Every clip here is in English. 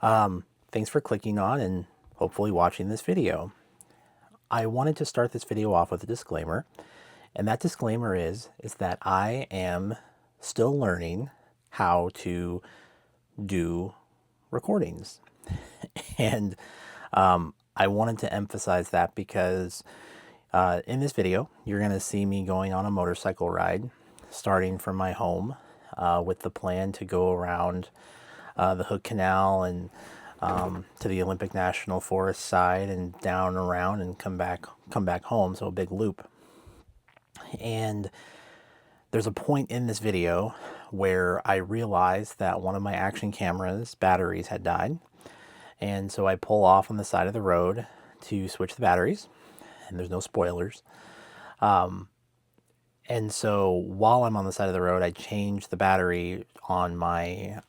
Thanks for clicking on and hopefully watching this video. I wanted to start this video off with a disclaimer, and that disclaimer is that I am still learning how to do recordings. And I wanted to emphasize that because in this video, you're going to see me going on a motorcycle ride, starting from my home with the plan to go around the Hood Canal and to the Olympic National Forest side and down around and come back home, so a big loop. And there's a point in this video where I realized that one of my action camera's batteries had died. And so I pull off on the side of the road to switch the batteries, and there's no spoilers. And so while I'm on the side of the road, I change the battery on my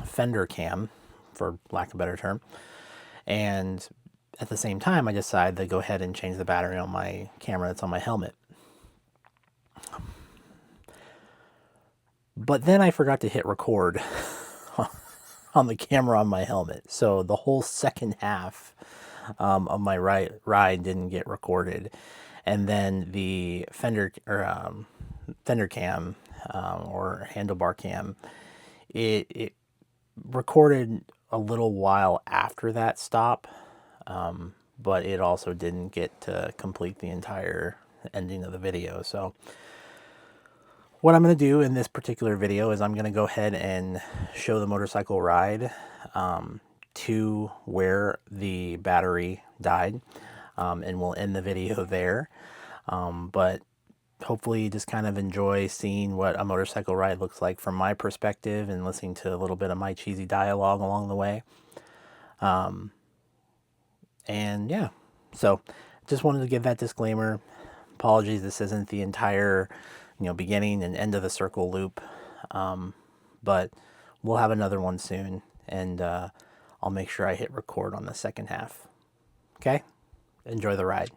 fender cam, for lack of a better term. And at the same time, I decide to go ahead and change the battery on my camera that's on my helmet. But then I forgot to hit record on the camera on my helmet. So the whole second half of my ride didn't get recorded. And then the fender cam or handlebar cam, it recorded a little while after that stop, but it also didn't get to complete the entire ending of the video. So what I'm going to do in this particular video is I'm going to go ahead and show the motorcycle ride to where the battery died, and we'll end the video there. But hopefully you just kind of enjoy seeing what a motorcycle ride looks like from my perspective and listening to a little bit of my cheesy dialogue along the way. And yeah, so just wanted to give that disclaimer. Apologies, this isn't the entire beginning and end of the circle loop, but we'll have another one soon, and I'll make sure I hit record on the second half. Okay, enjoy the ride.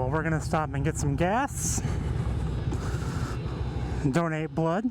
We're gonna stop and get some gas, donate blood.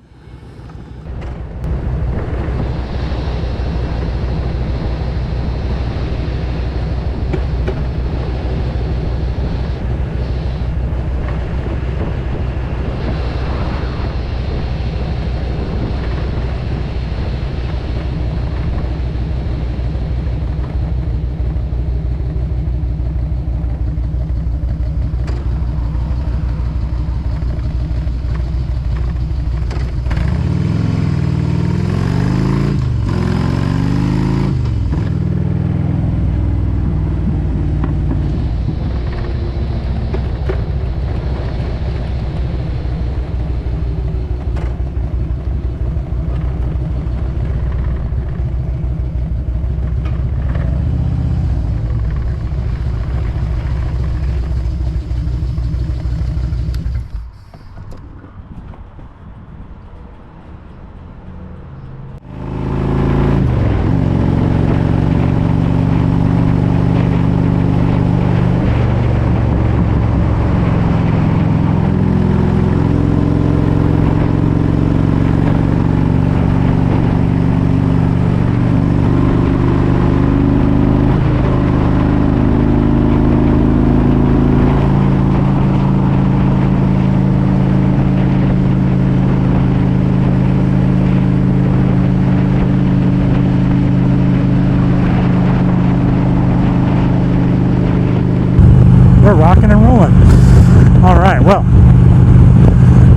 start rocking and rolling. All right, well,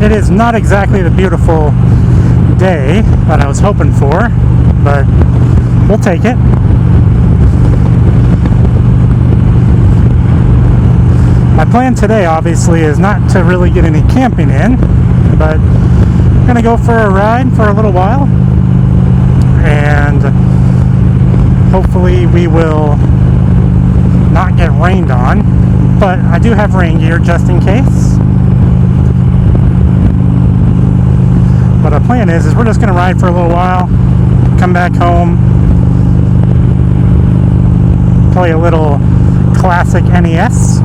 it is not exactly the beautiful day that I was hoping for, but we'll take it. My plan today, obviously, is not to really get any camping in, but I'm gonna go for a ride for a little while, and hopefully we will not get rained on, but I do have rain gear just in case. But our plan is we're just gonna ride for a little while, come back home, play a little classic NES.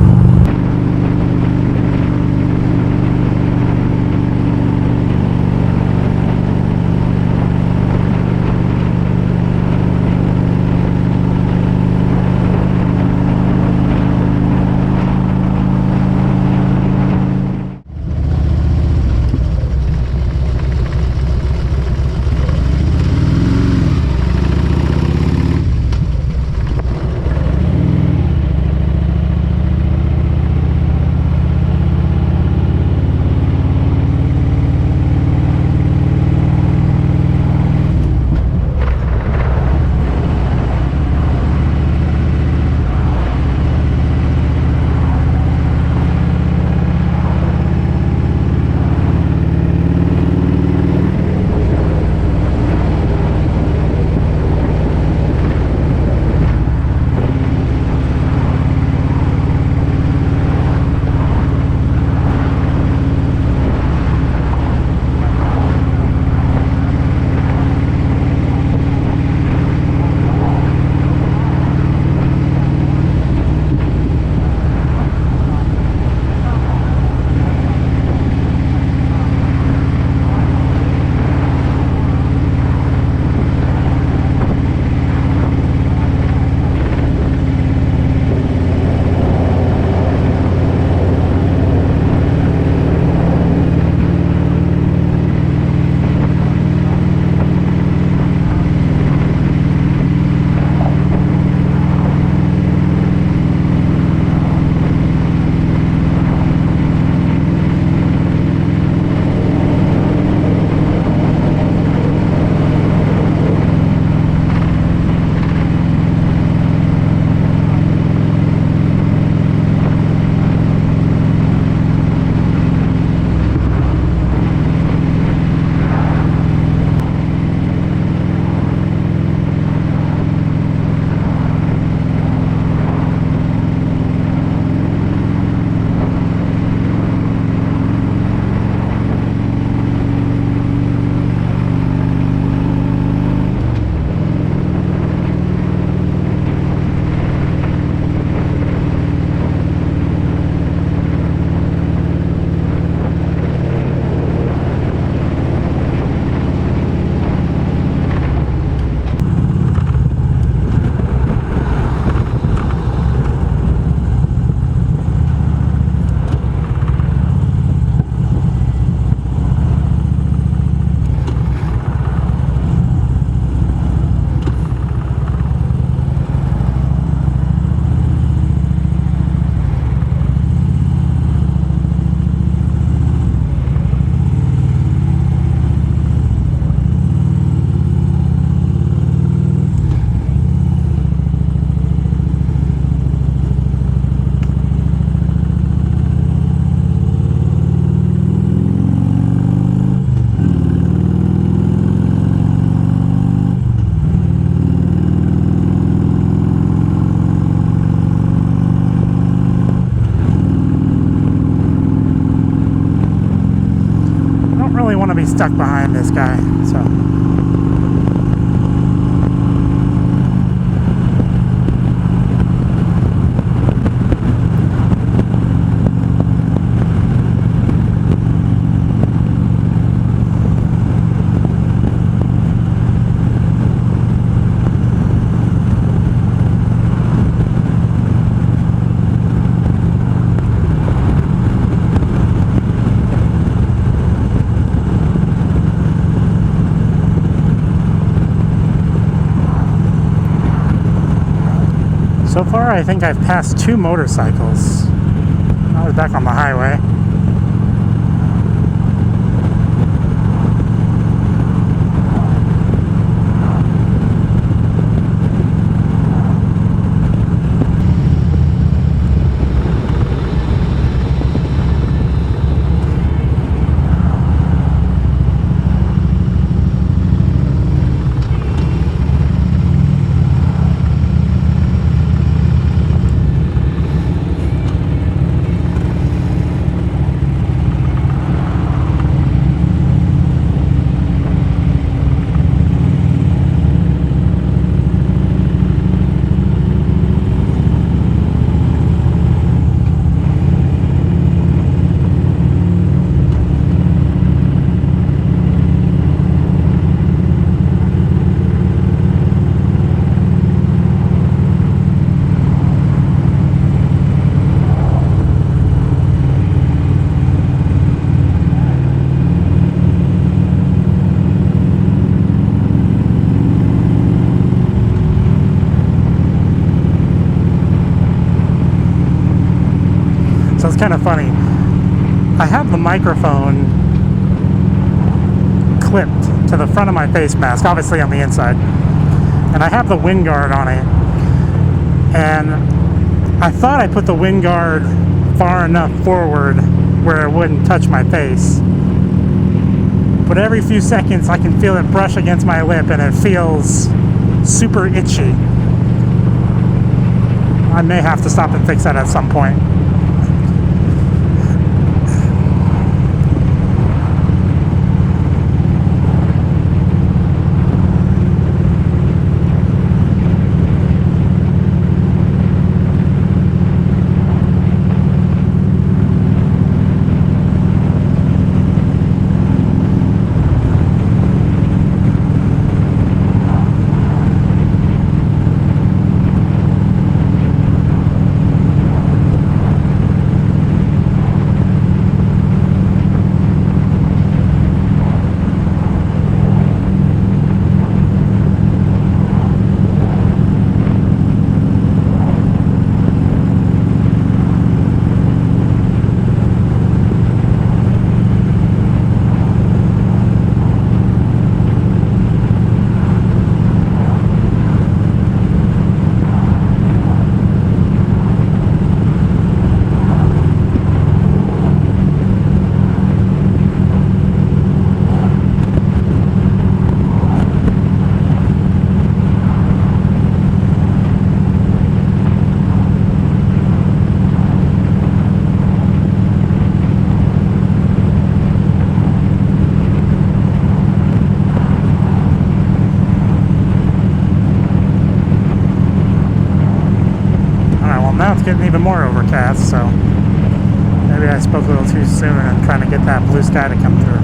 be stuck behind this guy, so. So far, I think I've passed 2 motorcycles. I was back on the highway. So it's kind of funny. I have the microphone clipped to the front of my face mask, obviously on the inside, and I have the wind guard on it. And I thought I put the wind guard far enough forward where it wouldn't touch my face. But every few seconds I can feel it brush against my lip and it feels super itchy. I may have to stop and fix that at some point. Now it's getting even more overcast, so maybe I spoke a little too soon and trying to get that blue sky to come through.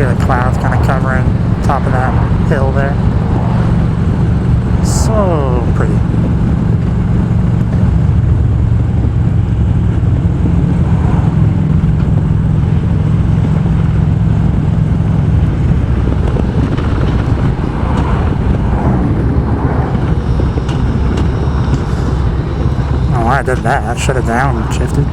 see the clouds kind of covering top of that hill there. So pretty. Oh, I did that. I shut it down and shifted.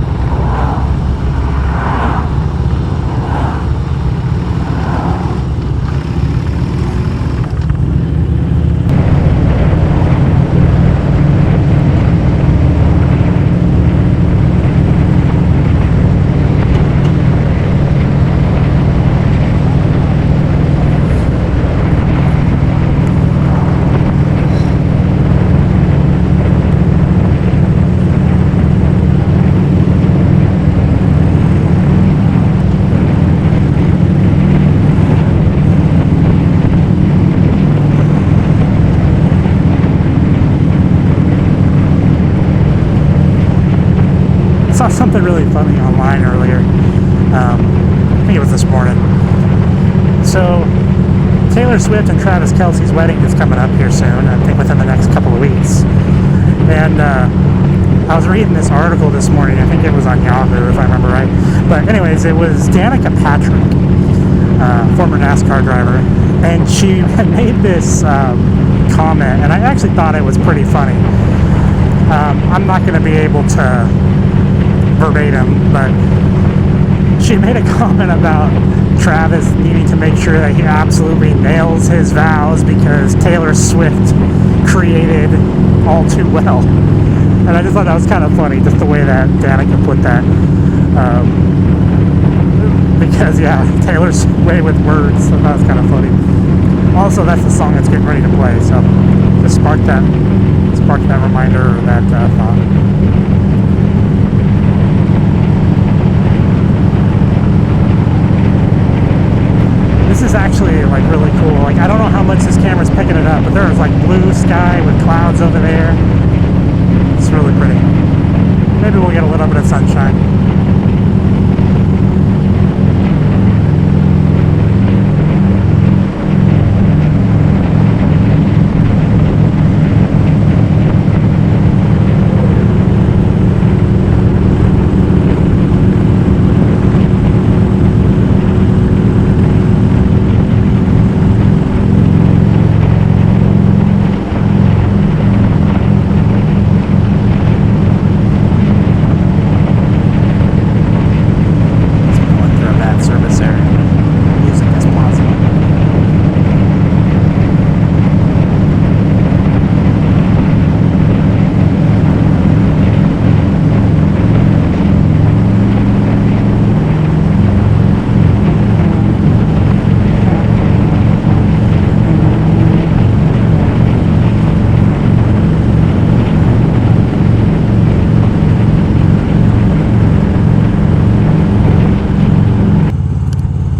Saw something really funny online earlier. I think it was this morning. So, Taylor Swift and Travis Kelce's wedding is coming up here soon, I think within the next couple of weeks. And I was reading this article this morning, I think it was on Yahoo if I remember right. But anyways, it was Danica Patrick, former NASCAR driver, and she had made this comment, and I actually thought it was pretty funny. I'm not going to be able to verbatim, but she made a comment about Travis needing to make sure that he absolutely nails his vows because Taylor Swift created All Too Well. And I just thought that was kind of funny, just the way that Danica put that. Because, yeah, Taylor's way with words, so that was kind of funny. Also, that's the song that's getting ready to play, so just sparked that reminder or that thought. This is actually like really cool. Like, I don't know how much this camera's picking it up, but there's like blue sky with clouds over there. It's really pretty. Maybe we'll get a little bit of sunshine.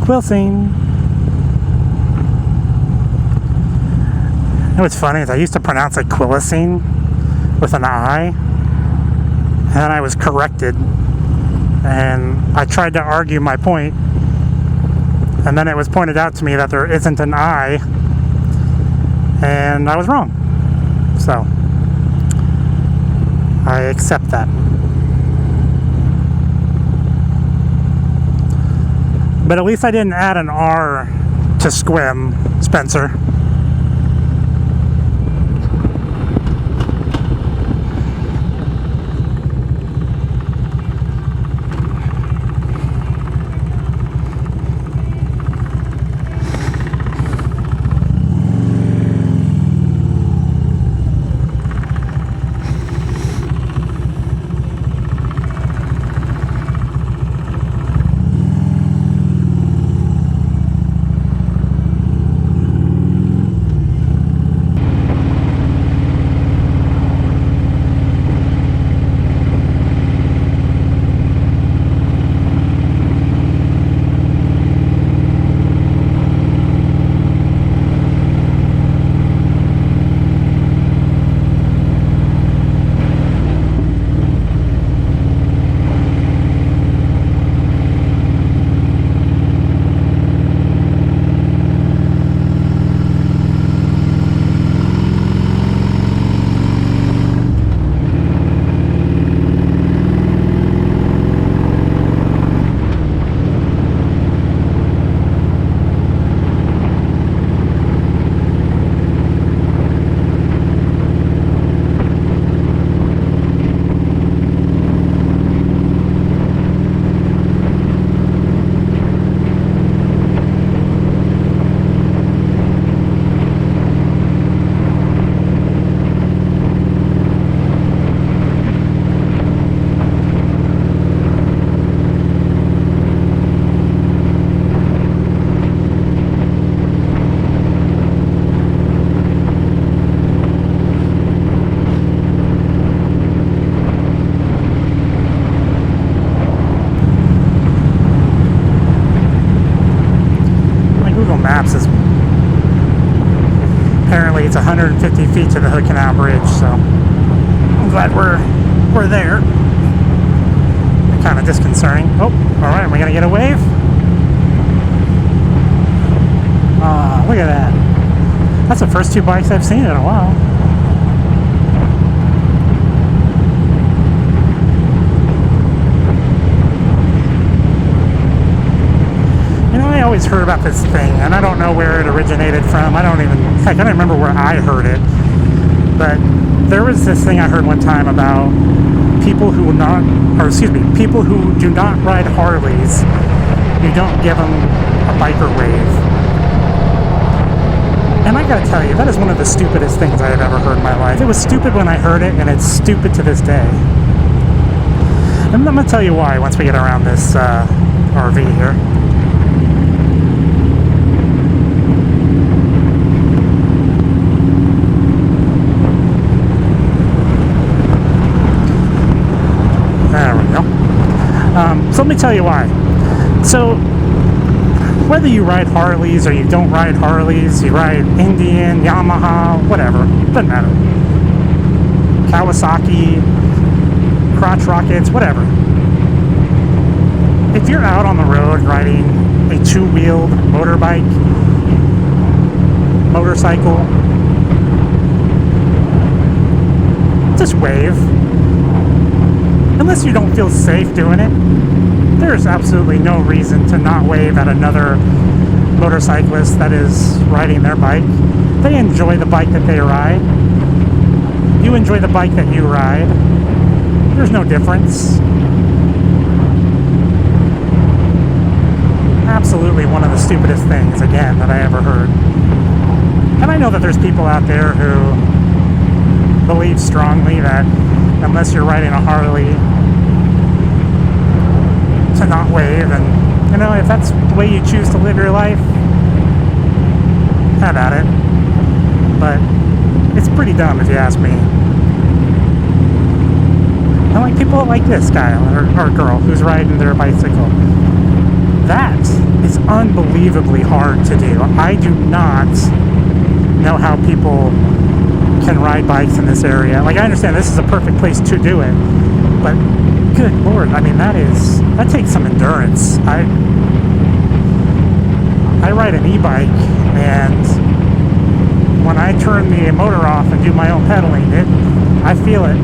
Quilting. You know what's funny is I used to pronounce it Quillicene with an I, and then I was corrected, and I tried to argue my point, and then it was pointed out to me that there isn't an I, and I was wrong. So I accept that. But at least I didn't add an R to squim, Spencer. 150 feet to the Hood Canal Bridge, so I'm glad we're there. Kind of disconcerting. Oh, all right, am I gonna get a wave? Look at that. That's the first two bikes I've seen in a while. You know, I always heard about this thing, and I don't know where it originated from. I don't remember where I heard it. But there was this thing I heard one time about people who people who do not ride Harleys. You don't give them a biker wave. And I gotta tell you, that is one of the stupidest things I have ever heard in my life. It was stupid when I heard it, and it's stupid to this day. And I'm gonna tell you why once we get around this RV here. There we go. So let me tell you why. So, whether you ride Harleys or you don't ride Harleys, you ride Indian, Yamaha, whatever, doesn't matter. Kawasaki, crotch rockets, whatever. If you're out on the road riding a two-wheeled motorbike, motorcycle, just wave. Unless you don't feel safe doing it, there's absolutely no reason to not wave at another motorcyclist that is riding their bike. They enjoy the bike that they ride. You enjoy the bike that you ride. There's no difference. Absolutely one of the stupidest things, again, that I ever heard. And I know that there's people out there who believe strongly that unless you're riding a Harley, to not wave, and you know, if that's the way you choose to live your life, have at it. But it's pretty dumb if you ask me. I like people like this guy or girl who's riding their bicycle. That is unbelievably hard to do. I do not know how people can ride bikes in this area. Like, I understand this is a perfect place to do it, but good lord, I mean, that takes some endurance. I ride an e-bike, and when I turn the motor off and do my own pedaling, I feel it.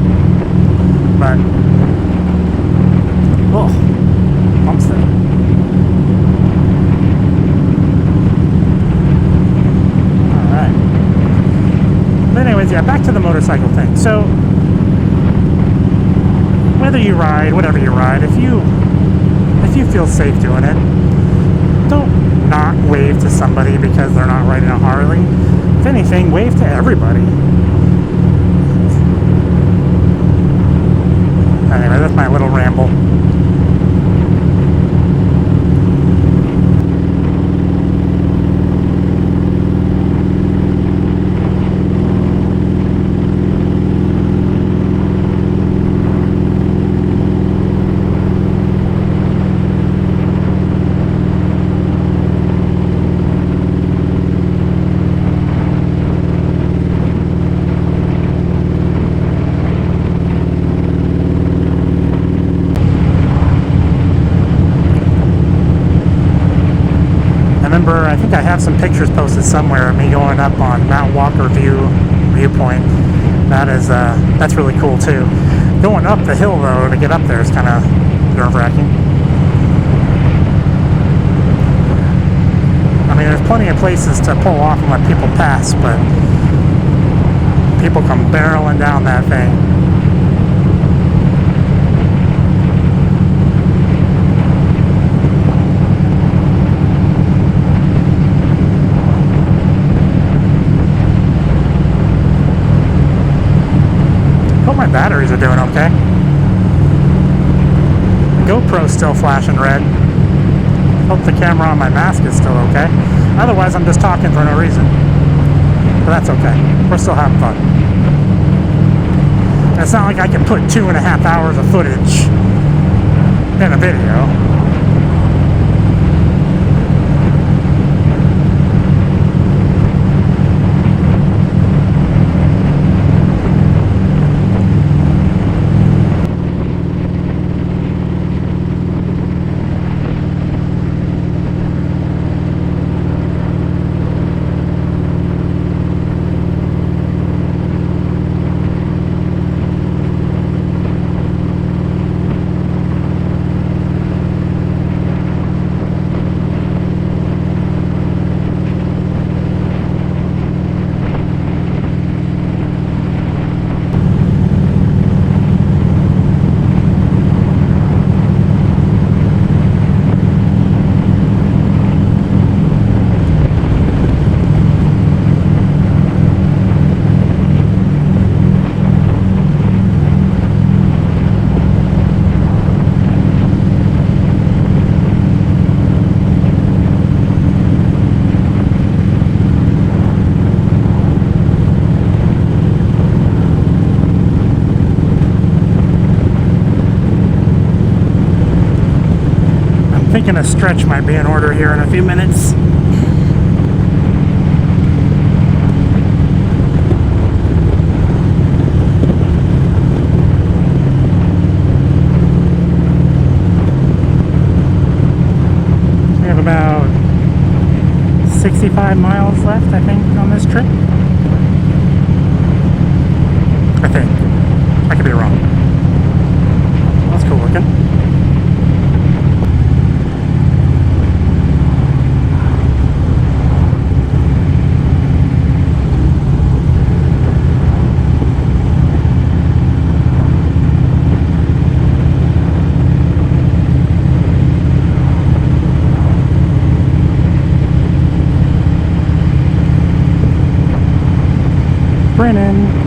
But bumps there. Alright. But anyways, yeah, back to the motorcycle thing. So whether you ride, whatever you ride, if you feel safe doing it, don't not wave to somebody because they're not riding a Harley. If anything, wave to everybody. Anyway, that's my little ramble. I think I have some pictures posted somewhere of me going up on Mount Walker viewpoint. That's really cool too. Going up the hill though to get up there is kind of nerve-wracking. I mean, there's plenty of places to pull off and let people pass, but people come barreling down that thing. My batteries are doing okay. GoPro's still flashing red. Hope the camera on my mask is still okay. Otherwise, I'm just talking for no reason. But that's okay. We're still having fun. And it's not like I can put 2.5 hours of footage in a video. thinking a stretch might be in order here in a few minutes. We have about 65 miles left, I think, on this trip. I think. I could be wrong. That's cool looking. Brennan.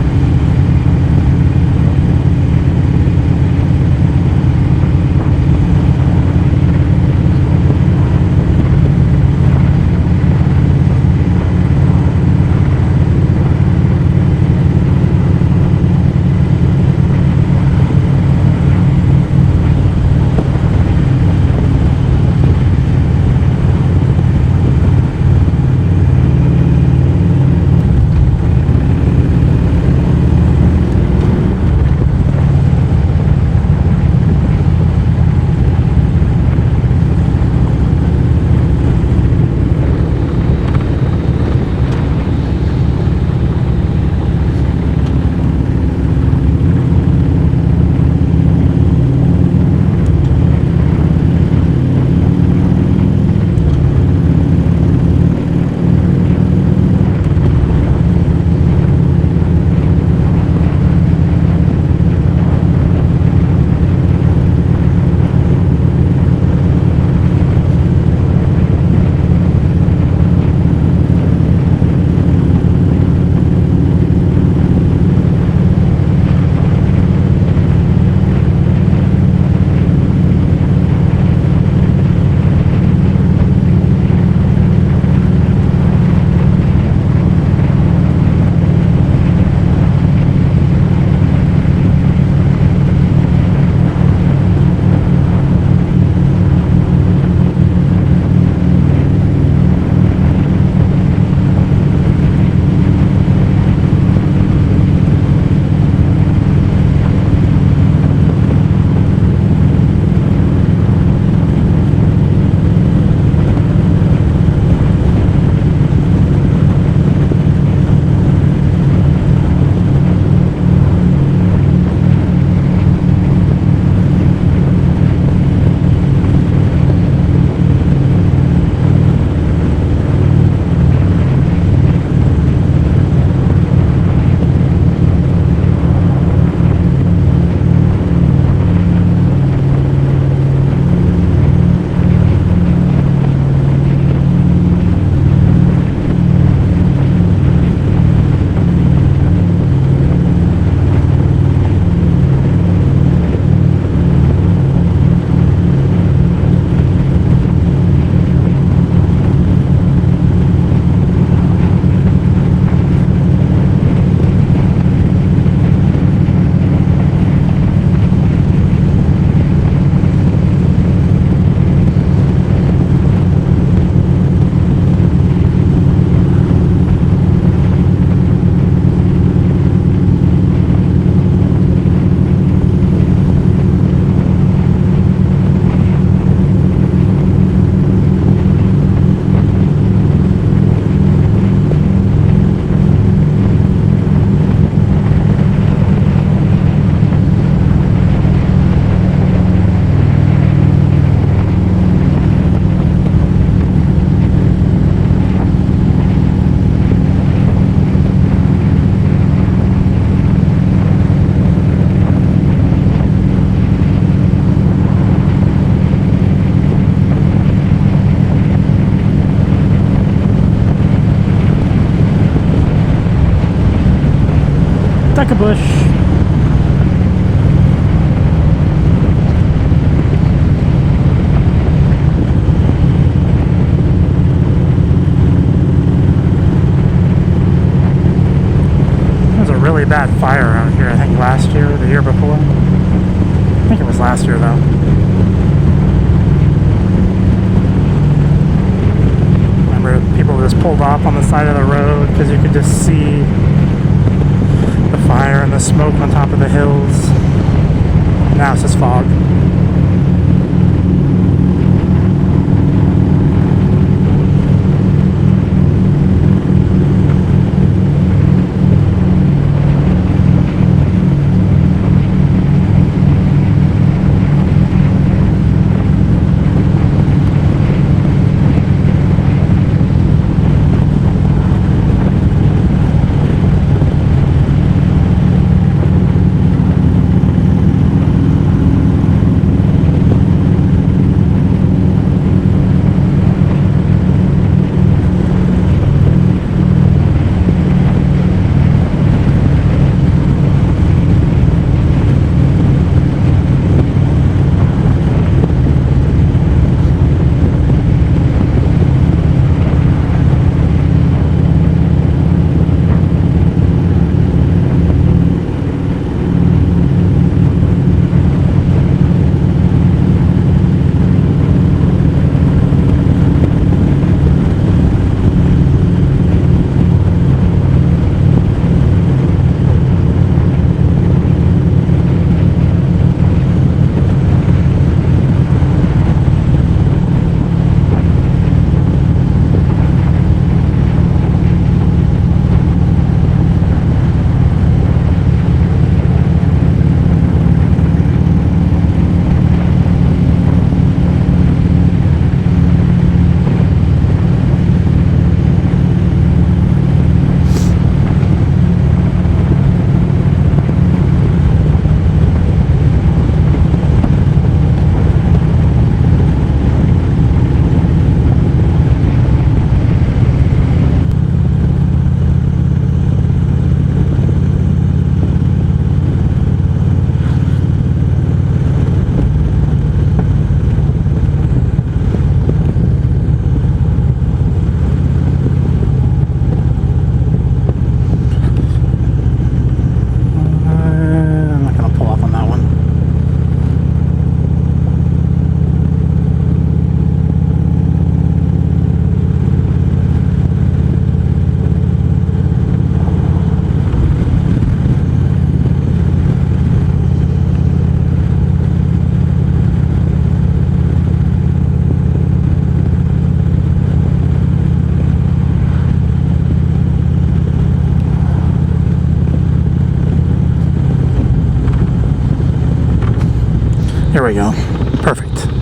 Stuck a bush. There was a really bad fire around here, I think last year or the year before. I think it was last year though. pulled off on the side of the road because you could just see the fire and the smoke on top of the hills. Now it's just fog. Here we go. Perfect.